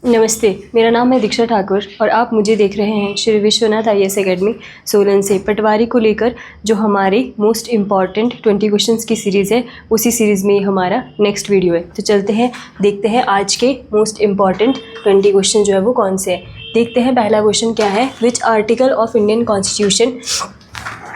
नमस्ते, मेरा नाम है दीक्षा ठाकुर और आप मुझे देख रहे हैं श्री विश्वनाथ IAS एकेडमी सोलन से। पटवारी को लेकर जो हमारी मोस्ट इम्पॉर्टेंट 20 क्वेश्चंस की सीरीज़ है, उसी सीरीज़ में हमारा नेक्स्ट वीडियो है। तो चलते हैं, देखते हैं आज के मोस्ट इम्पॉर्टेंट 20 क्वेश्चन जो है वो कौन से हैं। देखते हैं पहला क्वेश्चन क्या है। Which article of Indian constitution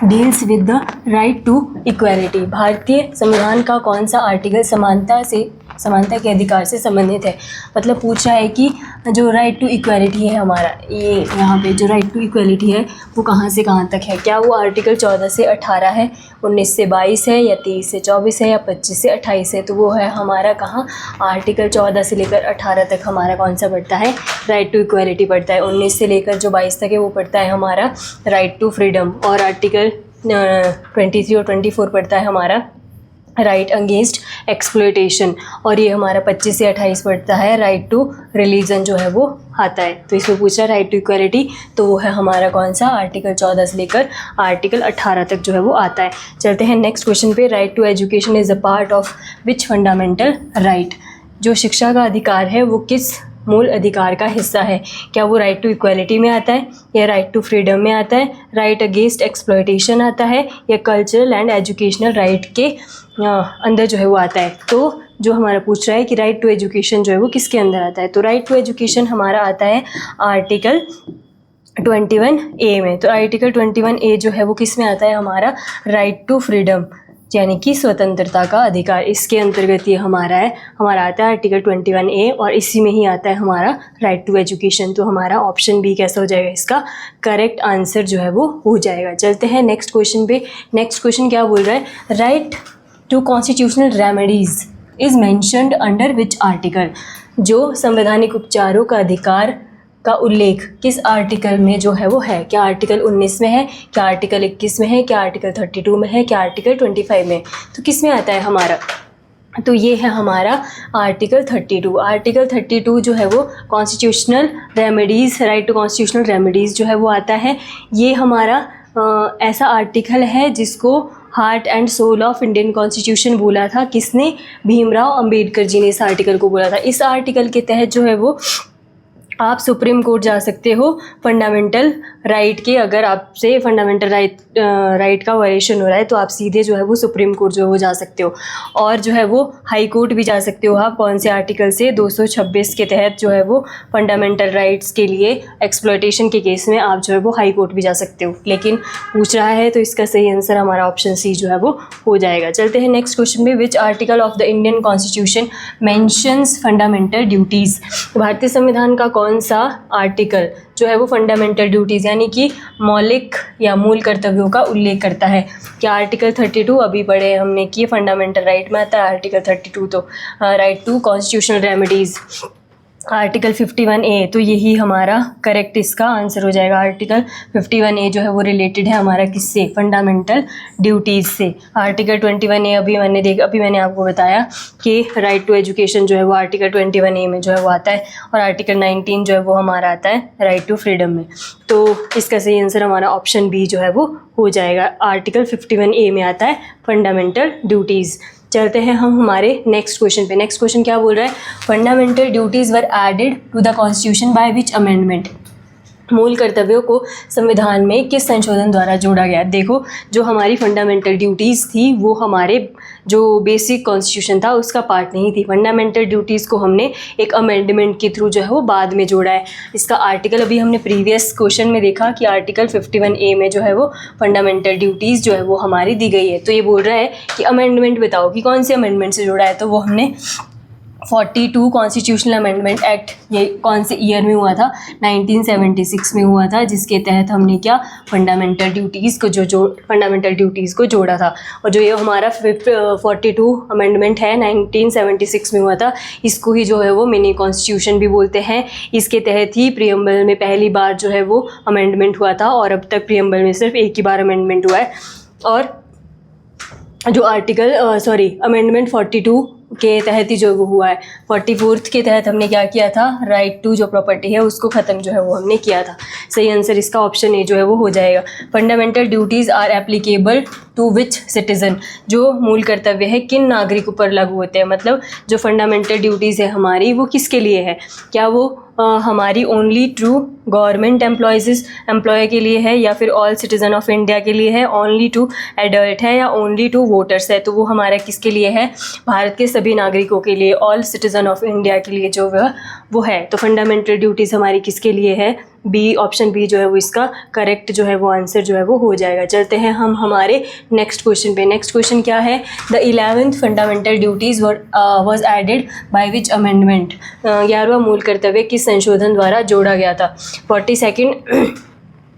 deals with the right to equality. भारतीय संविधान का कौन सा आर्टिकल समानता के अधिकार से संबंधित है। मतलब पूछा है कि जो राइट टू इक्वालिटी है हमारा, ये यहाँ पे जो राइट टू इक्वालिटी है वो कहाँ से कहाँ तक है। क्या वो आर्टिकल 14 से 18 है, 19 से 22 है, या 23 से 24 है, या 25 से 28 है। तो वो है हमारा कहाँ, आर्टिकल 14 से लेकर 18 तक हमारा कौन सा पड़ता है, राइट टू इक्वालिटी पड़ता है। 19 से लेकर जो 22 तक है वो पड़ता है हमारा राइट टू फ्रीडम, और आर्टिकल 23 और 24 पड़ता है हमारा राइट अगेंस्ट एक्सप्लॉयटेशन, और ये हमारा 25 से 28 पड़ता है राइट टू रिलीजन जो है वो आता है। तो इसमें पूछा राइट टू इक्वालिटी, तो वो है हमारा कौन सा, आर्टिकल 14 से लेकर आर्टिकल 18 तक जो है वो आता है। चलते हैं नेक्स्ट क्वेश्चन पे। Right to education is a part of which fundamental right. जो शिक्षा का अधिकार है वो किस मूल अधिकार का हिस्सा है। क्या वो राइट टू इक्वालिटी में आता है, या राइट टू फ्रीडम में आता है, राइट अगेंस्ट एक्सप्लॉयटेशन आता है, या कल्चरल एंड एजुकेशनल राइट के अंदर जो है वो आता है। तो जो हमारा पूछ रहा है कि राइट टू एजुकेशन जो है वो किसके अंदर आता है, तो राइट टू एजुकेशन हमारा आता है आर्टिकल 21A में। तो आर्टिकल 21A जो है वो किस में आता है, हमारा राइट टू फ्रीडम यानी कि स्वतंत्रता का अधिकार, इसके अंतर्गत ये हमारा आता है आर्टिकल 21A, और इसी में ही आता है हमारा राइट टू एजुकेशन। तो हमारा ऑप्शन बी कैसा हो जाएगा, इसका करेक्ट आंसर जो है वो हो जाएगा। चलते हैं नेक्स्ट क्वेश्चन पे। नेक्स्ट क्वेश्चन क्या बोल रहा है, right to constitutional remedies is mentioned under which article. जो संवैधानिक उपचारों का अधिकार का उल्लेख किस आर्टिकल में जो है वो है। क्या आर्टिकल 19 में है, क्या आर्टिकल 21 में है, क्या आर्टिकल 32 में है, क्या आर्टिकल 25 में। तो किस में आता है हमारा, तो ये है हमारा आर्टिकल 32। आर्टिकल 32 जो है वो constitutional remedies, right to constitutional remedies जो है वो आता है। ये हमारा ऐसा आर्टिकल है जिसको heart and soul of Indian constitution बोला था। किसने, भीमराव अंबेडकर जी ने इस आर्टिकल को बोला था। इस आर्टिकल के तहत जो है वो आप सुप्रीम कोर्ट जा सकते हो फंडामेंटल राइट के, अगर आपसे फंडामेंटल राइट का वायलेशन हो रहा है तो आप सीधे जो है वो सुप्रीम कोर्ट जो है वो जा सकते हो। और जो है वो हाई कोर्ट भी जा सकते हो आप, कौन से आर्टिकल से, 226 के तहत जो है वो फंडामेंटल राइट्स के लिए एक्सप्लॉयटेशन के केस में आप जो है वो हाई कोर्ट भी जा सकते हो। लेकिन पूछ रहा है तो इसका सही आंसर हमारा ऑप्शन सी जो है वो हो जाएगा। चलते हैं नेक्स्ट क्वेश्चन में। विच article of the Indian constitution mentions fundamental duties. भारतीय संविधान का कौन सा आर्टिकल जो है वो फंडामेंटल ड्यूटीज़ यानी कि मौलिक या मूल कर्तव्यों का उल्लेख करता है। क्या आर्टिकल 32 अभी पढ़े हमने कि फंडामेंटल राइट में आता है आर्टिकल 32, तो right to constitutional remedies article 51A, तो यही हमारा करेक्ट इसका आंसर हो जाएगा। आर्टिकल 51A जो है वो रिलेटेड है हमारा किससे, फंडामेंटल ड्यूटीज़ से। आर्टिकल 21A अभी मैंने आपको बताया कि राइट टू एजुकेशन जो है वो आर्टिकल 21A में जो है वो आता है, और आर्टिकल 19 जो है वो हमारा आता है राइट टू फ्रीडम में। तो इसका सही आंसर हमारा ऑप्शन बी जो है वो हो जाएगा। आर्टिकल 51A में आता है फंडामेंटल ड्यूटीज़। चलते हैं हम हमारे नेक्स्ट क्वेश्चन पे। नेक्स्ट क्वेश्चन क्या बोल रहा है, fundamental duties were added to the constitution by which amendment. मूल कर्तव्यों को संविधान में किस संशोधन द्वारा जोड़ा गया। देखो, जो हमारी फंडामेंटल ड्यूटीज़ थी वो हमारे जो बेसिक कॉन्स्टिट्यूशन था उसका पार्ट नहीं थी। फंडामेंटल ड्यूटीज़ को हमने एक अमेंडमेंट के थ्रू जो है वो बाद में जोड़ा है। इसका आर्टिकल अभी हमने प्रीवियस क्वेश्चन में देखा कि आर्टिकल 51A में जो है वो फंडामेंटल ड्यूटीज़ जो है वो हमारी दी गई है। तो ये बोल रहा है कि अमेंडमेंट बताओ कि कौन से अमेंडमेंट से जोड़ा है, तो वो हमने 42 कॉन्स्टिट्यूशनल अमेंडमेंट एक्ट, ये कौन से ईयर में हुआ था, 1976 में हुआ था, जिसके तहत हमने क्या फंडामेंटल ड्यूटीज़ को जोड़ा था। और जो ये हमारा 42 अमेंडमेंट है 1976 में हुआ था, इसको ही जो है वो मिनी कॉन्स्टिट्यूशन भी बोलते हैं। इसके तहत ही प्रियम्बल में पहली बार जो है वो अमेंडमेंट हुआ था, और अब तक प्रियम्बल में सिर्फ एक ही बार अमेंडमेंट हुआ है। और जो अमेंडमेंट 42 के तहत ही जो वो हुआ है, 44th के तहत हमने क्या किया था, राइट टू जो प्रॉपर्टी है उसको ख़त्म जो है वो हमने किया था। सही आंसर इसका ऑप्शन ए जो है वो हो जाएगा। Fundamental duties are applicable to which citizen, जो मूल कर्तव्य है किन नागरिकों पर लागू होते हैं, मतलब जो फंडामेंटल ड्यूटीज़ है हमारी वो किसके लिए है, क्या वो हमारी ओनली ट्रू गवर्नमेंट एम्प्लॉय के लिए है, या फिर ऑल सिटीज़न ऑफ इंडिया के लिए है, ओनली टू एडल्ट है, या ओनली टू वोटर्स है। तो वो हमारा किसके लिए है, भारत के सभी नागरिकों के लिए, ऑल सिटीज़न ऑफ इंडिया के लिए जो वो है। तो फंडामेंटल ड्यूटीज़ हमारी किसके लिए है, बी, ऑप्शन बी जो है वो इसका करेक्ट जो है वो आंसर जो है वो हो जाएगा। चलते हैं हम हमारे नेक्स्ट क्वेश्चन पे। नेक्स्ट क्वेश्चन क्या है, the 11th fundamental duties was added by which amendment, 11वां मूल कर्तव्य किस संशोधन द्वारा जोड़ा गया था। 42nd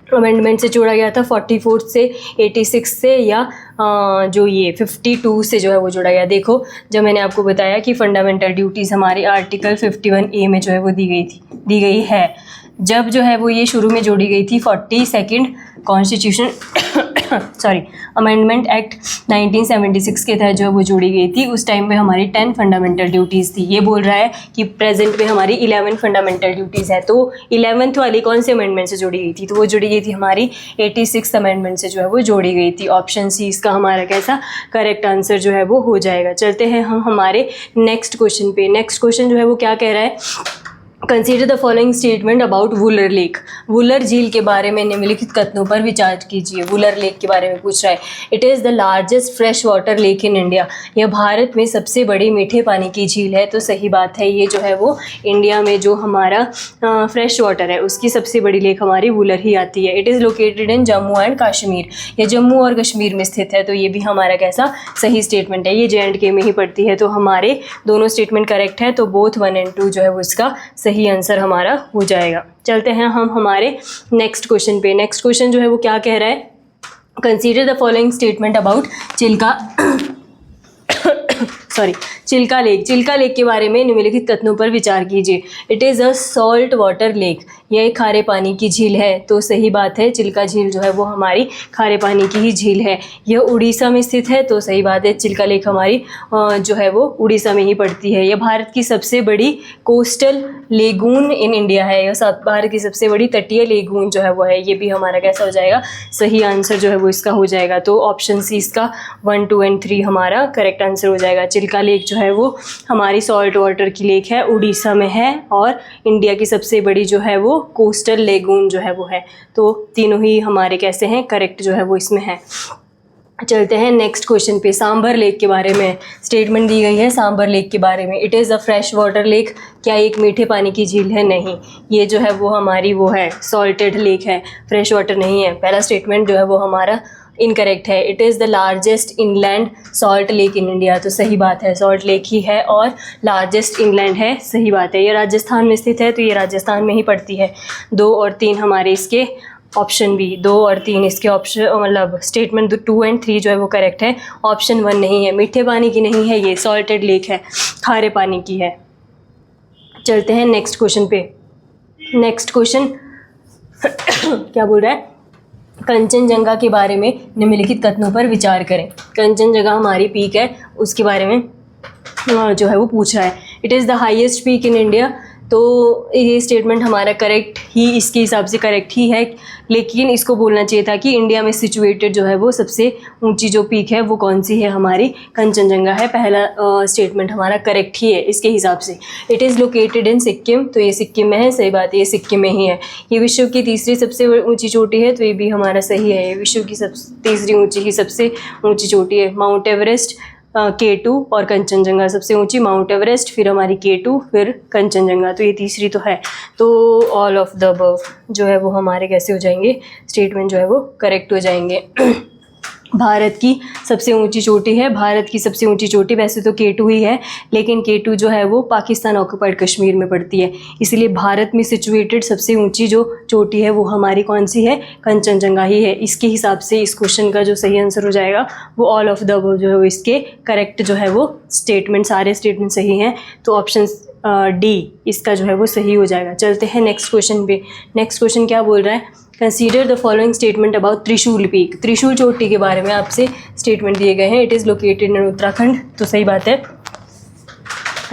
अमेंडमेंट से जोड़ा गया था, 44th से, 86 से, या जो ये 52 से जो है वो जोड़ा गया। देखो जब मैंने आपको बताया कि फंडामेंटल ड्यूटीज़ हमारी आर्टिकल 51A में जो है वो दी गई है, जब जो है वो ये शुरू में जोड़ी गई थी 42nd कॉन्स्टिट्यूशन अमेंडमेंट एक्ट 1976 के तहत जो है वो जोड़ी गई थी। उस टाइम पे हमारी 10 फंडामेंटल ड्यूटीज़ थी। ये बोल रहा है कि प्रेजेंट में हमारी 11 फंडामेंटल ड्यूटीज़ है। तो 11th वाली कौन से अमेंडमेंट से जोड़ी गई थी, तो वो जोड़ी गई थी हमारी 86 अमेंडमेंट से जो है वो जोड़ी गई थी। ऑप्शन सी इसका हमारा कैसा करेक्ट आंसर जो है वो हो जाएगा। चलते हैं हम हमारे नेक्स्ट क्वेश्चन पे। नेक्स्ट क्वेश्चन जो है वो क्या कह रहा है, consider the following statement about Wular lake, Wular झील के बारे में निम्नलिखित कथनों पर विचार कीजिए। वुलर लेक के बारे में पूछ रहा है। It is the largest fresh water lake in India, यह भारत में सबसे बड़ी मीठे पानी की झील है। तो सही बात है, ये जो है वो इंडिया में जो हमारा फ्रेश वाटर है उसकी सबसे बड़ी लेक हमारी वुलर ही आती है। It is located in Jammu and Kashmir, यह जम्मू और कश्मीर में स्थित है। तो ये भी हमारा कैसा सही स्टेटमेंट है, ये JNK में ही पड़ती है। तो हमारे दोनों स्टेटमेंट करेक्ट है, तो बोथ 1 और 2 जो है वो इसका सही आंसर हमारा हो जाएगा। चलते हैं हम हमारे नेक्स्ट क्वेश्चन पे। नेक्स्ट क्वेश्चन जो है वो क्या कह रहा है, consider the following statement about Chilka lake. Chilka lake के बारे में निम्नलिखित कथनों पर विचार कीजिए। It is a salt water lake, यह एक खारे पानी की झील है। तो सही बात है, चिल्का झील जो है वो हमारी खारे पानी की ही झील है। यह उड़ीसा में स्थित है। तो सही बात है, चिल्का लेक हमारी जो है वो उड़ीसा में ही पड़ती है। यह भारत की सबसे बड़ी कोस्टल लेगून इन इंडिया है, यह भारत की सबसे बड़ी तटीय लेगून जो है वो है। ये भी हमारा कैसा हो जाएगा, सही आंसर जो है वो इसका हो जाएगा। तो ऑप्शन सी इसका 1, 2 और 3 हमारा करेक्ट आंसर हो जाएगा। चिल्का लेक जो है वो हमारी सॉल्ट वाटर की लेक है, उड़ीसा में है, और इंडिया की सबसे बड़ी जो है वो कोस्टल लेगून जो है वो है। तो तीनों ही हमारे कैसे हैं, करेक्ट जो है वो इसमें है। चलते हैं नेक्स्ट क्वेश्चन पे। सांबर लेक के बारे में स्टेटमेंट दी गई है। सांबर लेक के बारे में, it is a fresh water lake, क्या एक मीठे पानी की झील है, नहीं, ये जो है वो हमारी वो है सॉल्टेड लेक है, फ्रेश वाटर नहीं है। पहला स्टेटमेंट जो है वो हमारा इनकरेक्ट है। It is the largest inland salt lake in India, तो सही बात है, सॉल्ट लेक ही है और लार्जेस्ट इनलैंड है, सही बात है। ये राजस्थान में स्थित है, तो ये राजस्थान में ही पड़ती है। 2 और 3 हमारे इसके ऑप्शन बी, 2 और 3 इसके ऑप्शन मतलब स्टेटमेंट 2 और 3 जो है वो करेक्ट है। ऑप्शन 1 नहीं है, मीठे पानी की नहीं है, ये सॉल्टेड लेक है, खारे पानी की है। चलते हैं नेक्स्ट क्वेश्चन पे। नेक्स्ट क्वेश्चन क्या बोल रहा है, कंचनजंगा के बारे में निम्नलिखित कथनों पर विचार करें। कंचनजंगा हमारी पीक है, उसके बारे में जो है वो पूछ रहा है। It is the highest peak in India, तो ये स्टेटमेंट हमारा करेक्ट ही, इसके हिसाब से करेक्ट ही है, लेकिन इसको बोलना चाहिए था कि इंडिया में सिचुएटेड जो है वो सबसे ऊंची जो पीक है वो कौन सी है, हमारी कंचनजंगा है। पहला स्टेटमेंट हमारा करेक्ट ही है इसके हिसाब से। It is located in Sikkim, तो ये सिक्किम में है, सही बात है, ये सिक्किम में ही है। ये विश्व की तीसरी सबसे ऊंची चोटी है, तो ये भी हमारा सही है, ये विश्व की तीसरी सबसे ऊंची चोटी है। माउंट एवरेस्ट, K2 और कंचनजंगा, सबसे ऊंची माउंट एवरेस्ट, फिर हमारी K2, फिर कंचनजंगा, तो ये तीसरी तो है। तो ऑल ऑफ द अबव जो है वो हमारे कैसे हो जाएंगे, स्टेटमेंट जो है वो करेक्ट हो जाएंगे। भारत की सबसे ऊंची चोटी है, भारत की सबसे ऊंची चोटी वैसे तो K2 ही है, लेकिन K2 जो है वो पाकिस्तान ऑक्यूपाइड कश्मीर में पड़ती है, इसलिए भारत में सिचुएटेड सबसे ऊंची जो चोटी है वो हमारी कौन सी है, कंचनजंगा ही है। इसके हिसाब से इस क्वेश्चन का जो सही आंसर हो जाएगा वो ऑल ऑफ द अबव जो है वो इसके करेक्ट जो है वो स्टेटमेंट, सारे स्टेटमेंट सही हैं, तो ऑप्शन डी इसका जो है वो सही हो जाएगा। चलते हैं नेक्स्ट क्वेश्चन पे। नेक्स्ट क्वेश्चन क्या बोल रहा है, consider the following statement about त्रिशूल पीक। त्रिशूल चोटी के बारे में आपसे स्टेटमेंट दिए गए हैं। It is located in Uttarakhand, तो सही बात है,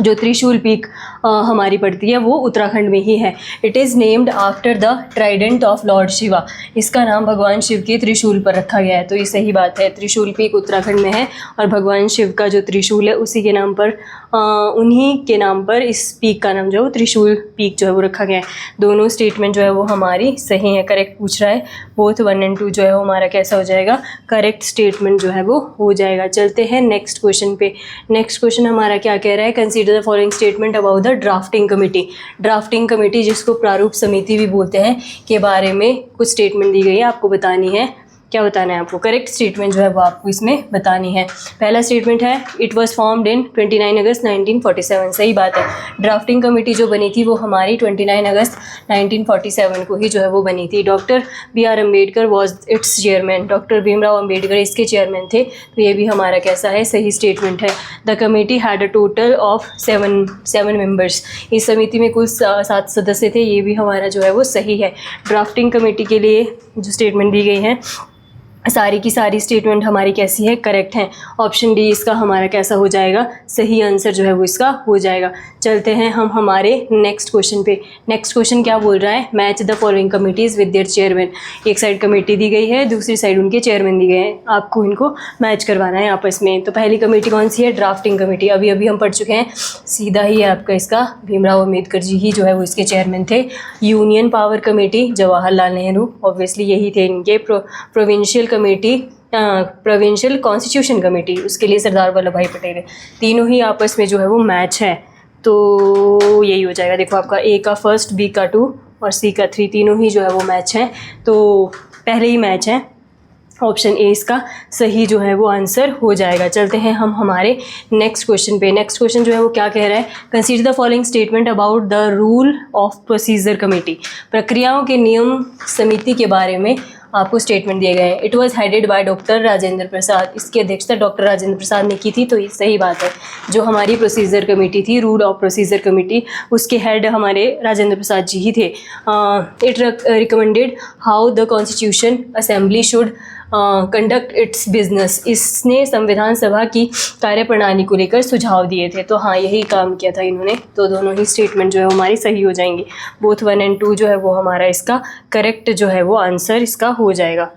जो त्रिशूल पीक हमारी पड़ती है वो उत्तराखंड में ही है। It is named after the Trident of Lord Shiva. इसका नाम भगवान शिव के त्रिशूल पर रखा गया है। तो ये सही बात है, त्रिशूल पीक उत्तराखंड में है और भगवान शिव का जो त्रिशूल है उसी के नाम पर उन्हीं के नाम पर इस पीक का नाम जो है वो त्रिशूल पीक जो है वो रखा गया है। दोनों स्टेटमेंट जो है वो हमारी सही है, करेक्ट पूछ रहा है। बोथ 1 और 2 जो है वो हमारा कैसा हो जाएगा, करेक्ट स्टेटमेंट जो है वो हो जाएगा। चलते हैं नेक्स्ट क्वेश्चन पे। नेक्स्ट क्वेश्चन हमारा क्या कह रहा है, consider the following statement about the drafting committee. Drafting committee जिसको प्रारूप समिति भी बोलते हैं के बारे में कुछ स्टेटमेंट दी गई है, आपको बतानी है। क्या बताना है आपको, करेक्ट स्टेटमेंट जो है वो आपको इसमें बतानी है। पहला स्टेटमेंट है इट वाज फॉर्म्ड इन 29 अगस्त 1947। सही बात है, ड्राफ्टिंग कमेटी जो बनी थी वो हमारी 29 अगस्त 1947 को ही जो है वो बनी थी। Doctor B R. Ambedkar was its chairman. Doctor Bhimrao Ambedkar इसके चेयरमैन थे। तो ये भी हमारा कैसा है, सही स्टेटमेंट है। The committee had a total of 7 members. इस समिति में कुल 7 सदस्य थे। ये भी हमारा जो है वो सही है। ड्राफ्टिंग कमेटी के लिए जो स्टेटमेंट दी गई है सारी की सारी स्टेटमेंट हमारी कैसी है, करेक्ट है। ऑप्शन डी इसका हमारा कैसा हो जाएगा, सही आंसर जो है वो इसका हो जाएगा। चलते हैं हम हमारे नेक्स्ट क्वेश्चन पे। नेक्स्ट क्वेश्चन क्या बोल रहा है, match the following committees with their chairman. एक साइड कमेटी दी गई है, दूसरी साइड उनके चेयरमैन दिए गए हैं, आपको इनको मैच करवाना है आपस में। तो पहली कमेटी कौन सी है, ड्राफ्टिंग कमेटी। अभी अभी हम पढ़ चुके हैं, सीधा ही है आपका इसका, भीमराव अम्बेडकर जी ही जो है वो इसके चेयरमैन थे। Union power committee, Jawaharlal Nehru, obviously यही थे इनके। Provincial committee, provincial constitution committee, उसके लिए सरदार वल्लभ भाई पटेल है। तीनों ही आपस में जो है वो मैच है, तो यही हो जाएगा। देखो आपका ए का फर्स्ट, बी का 2 और सी का 3, तीनों ही जो है वो मैच है। तो पहले ही मैच है, ऑप्शन ए इसका सही जो है वो आंसर हो जाएगा। चलते हैं हम हमारे नेक्स्ट क्वेश्चन पे। नेक्स्ट क्वेश्चन जो है वो क्या कह रहा है, consider the following statement about the rule of procedure committee. प्रक्रियाओं के नियम समिति के बारे में आपको स्टेटमेंट दिए गए हैं। It was headed by doctor Rajendra Prasad. इसकी अध्यक्षता डॉक्टर राजेंद्र प्रसाद ने की थी। तो ये सही बात है, जो हमारी प्रोसीजर कमेटी थी, रूल ऑफ प्रोसीजर कमेटी, उसके हेड हमारे राजेंद्र प्रसाद जी ही थे। It recommended how the constitution assembly should conduct it's business. इसने संविधान सभा की कार्यप्रणाली को लेकर सुझाव दिए थे। तो हाँ, यही काम किया था इन्होंने। तो दोनों ही स्टेटमेंट जो है हमारी सही हो जाएंगी। बोथ 1 और 2 जो है वो हमारा इसका करेक्ट जो है वो आंसर इसका हो जाएगा।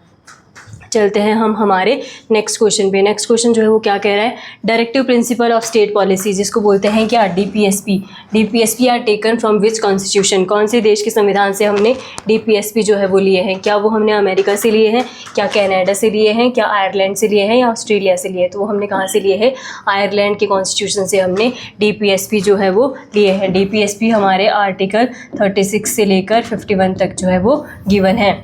चलते हैं हम हमारे नेक्स्ट क्वेश्चन पे। नेक्स्ट क्वेश्चन जो है वो क्या कह रहा है, directive principle of state policy, जिसको बोलते हैं क्या, DPSP. DPSP are taken from which constitution. कौन से देश के संविधान से हमने डीपीएसपी जो है वो लिए हैं। क्या वो हमने अमेरिका से लिए हैं, क्या कनाडा से लिए हैं, क्या आयरलैंड से लिए हैं, या ऑस्ट्रेलिया से लिए हैं। तो वो हमने कहाँ से लिए हैं, आयरलैंड के कॉन्स्टिट्यूशन से हमने डीपीएसपी जो है वो लिए हैं। डीपीएसपी हमारे आर्टिकल 36 से लेकर 51 तक जो है वो गिवन है।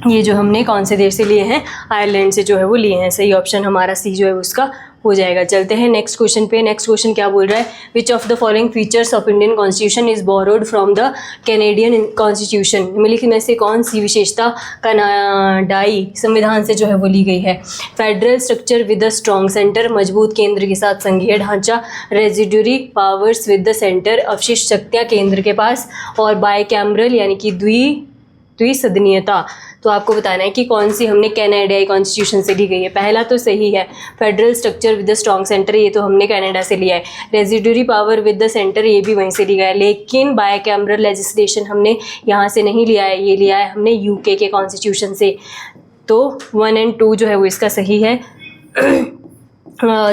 ये जो हमने कौन से देश से लिए हैं, आयरलैंड से जो है वो लिए हैं। सही ऑप्शन हमारा सी जो है उसका हो जाएगा। चलते हैं नेक्स्ट क्वेश्चन पे। नेक्स्ट क्वेश्चन क्या बोल रहा है, विच of the following features of Indian constitution is borrowed from the Canadian constitution. निम्नलिखित में से कौन सी विशेषता कनाडाई संविधान से जो है वो ली गई है। Federal structure with the strong centre, मजबूत केंद्र के साथ संघीय ढांचा, residuary powers with the centre, अवशिष्ट शक्तियाँ केंद्र के पास, और बाइकैमरल यानी कि द्विसदनीयता। तो आपको बताना है कि कौन सी हमने कनाडाई कॉन्स्टिट्यूशन से ली गई है। पहला तो सही है, federal structure with the strong centre, ये तो हमने कनाडा से लिया है। Residuary power with the centre, ये भी वहीं से लिया है। लेकिन बायकैमरल लेजिस्लेशन हमने यहाँ से नहीं लिया है, ये लिया है हमने यूके के कॉन्स्टिट्यूशन से। तो 1 और 2 जो है वो इसका सही है।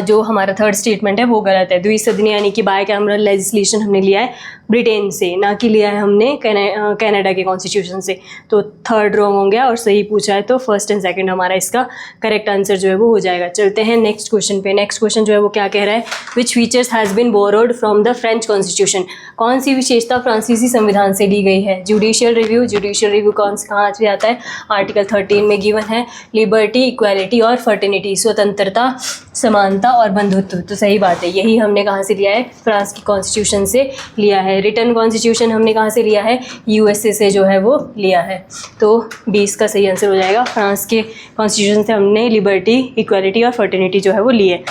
जो हमारा थर्ड स्टेटमेंट है वो गलत है। द्विसदनीय यानी कि बायकैमरल लेजिस्लेशन हमने लिया है ब्रिटेन से, ना कि लिया है हमने कनाडा के कॉन्स्टिट्यूशन से। तो थर्ड रॉन्ग हो गया और सही पूछा है तो फर्स्ट एंड सेकंड हमारा इसका करेक्ट आंसर जो है वो हो जाएगा। चलते हैं नेक्स्ट क्वेश्चन पे। नेक्स्ट क्वेश्चन जो है वो क्या कह रहा है, which features has been borrowed from the French constitution. कौन सी विशेषता फ्रांसीसी संविधान से ली गई है। जुडिशियल रिव्यू, जुडिशियल रिव्यू कहाँ से आता है, आर्टिकल 13 में गिवन है। लिबर्टी, इक्वालिटी और फर्टिनिटी, स्वतंत्रता, समानता और बंधुत्व। तो सही बात है, यही हमने कहाँ से लिया है, फ्रांस की कॉन्स्टिट्यूशन से लिया है। रिटर्न कॉन्स्टिट्यूशन हमने कहाँ से लिया है, यूएसए से जो है वो लिया है। तो 20 का सही आंसर हो जाएगा। फ्रांस के कॉन्स्टिट्यूशन से हमने लिबर्टी, इक्वालिटी और फर्टिनिटी जो है वो लिए।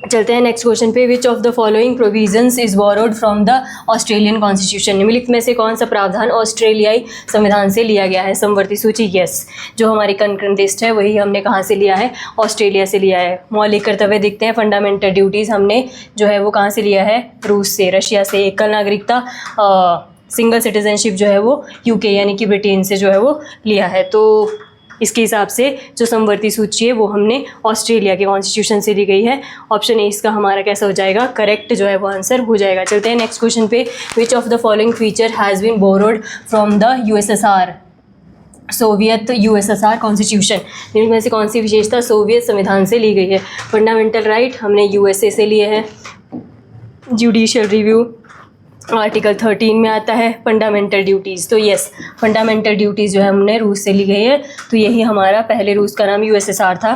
चलते हैं नेक्स्ट क्वेश्चन पे। Which of the following provisions is borrowed from the Australian constitution, निम्नलिखित में से कौन सा प्रावधान ऑस्ट्रेलियाई संविधान से लिया गया है? समवर्ती सूची, यस, जो हमारी कंकरेंट लिस्ट है वही हमने कहाँ से लिया है? ऑस्ट्रेलिया से लिया है। मौलिक कर्तव्य दिखते हैं, फंडामेंटल ड्यूटीज़ हमने जो है वो कहाँ से लिया है? रूस से, रशिया से। एकल नागरिकता सिंगल सिटीजनशिप जो है वो यूके यानी कि ब्रिटेन से जो है वो लिया है। तो इसके हिसाब से जो समवर्ती सूची है वो हमने ऑस्ट्रेलिया के कॉन्स्टिट्यूशन से ली गई है। ऑप्शन ए इसका हमारा कैसा हो जाएगा? करेक्ट जो है वो आंसर हो जाएगा। चलते हैं नेक्स्ट क्वेश्चन पे। Which of the following feature has been borrowed from the USSR, Soviet USSR constitution, इनमें से कौन सी विशेषता सोवियत संविधान से ली गई है? फंडामेंटल राइट हमने यूएसए से लिए हैं, जुडिशियल रिव्यू आर्टिकल 13 में आता है, फंडामेंटल ड्यूटीज़, तो यस फंडामेंटल ड्यूटीज़ जो है हमने रूस से ली गई है। तो यही हमारा, पहले रूस का नाम यूएसएसआर था,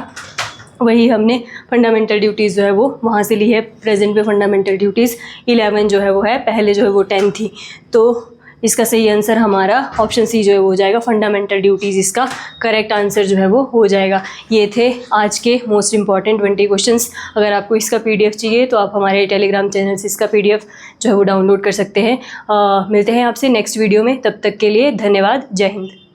वही हमने फंडामेंटल ड्यूटीज़ जो है वो वहाँ से ली है। प्रेजेंट पे फंडामेंटल ड्यूटीज़ 11 जो है वो है, पहले जो है वो 10 थी। तो इसका सही आंसर हमारा ऑप्शन सी जो है वो हो जाएगा, फंडामेंटल ड्यूटीज़ इसका करेक्ट आंसर जो है वो हो जाएगा। ये थे आज के मोस्ट इंपॉर्टेंट 20 क्वेश्चंस। अगर आपको इसका पीडीएफ चाहिए तो आप हमारे टेलीग्राम चैनल से इसका पीडीएफ जो है वो डाउनलोड कर सकते हैं। मिलते हैं आपसे नेक्स्ट वीडियो में, तब तक के लिए धन्यवाद, जय हिंद।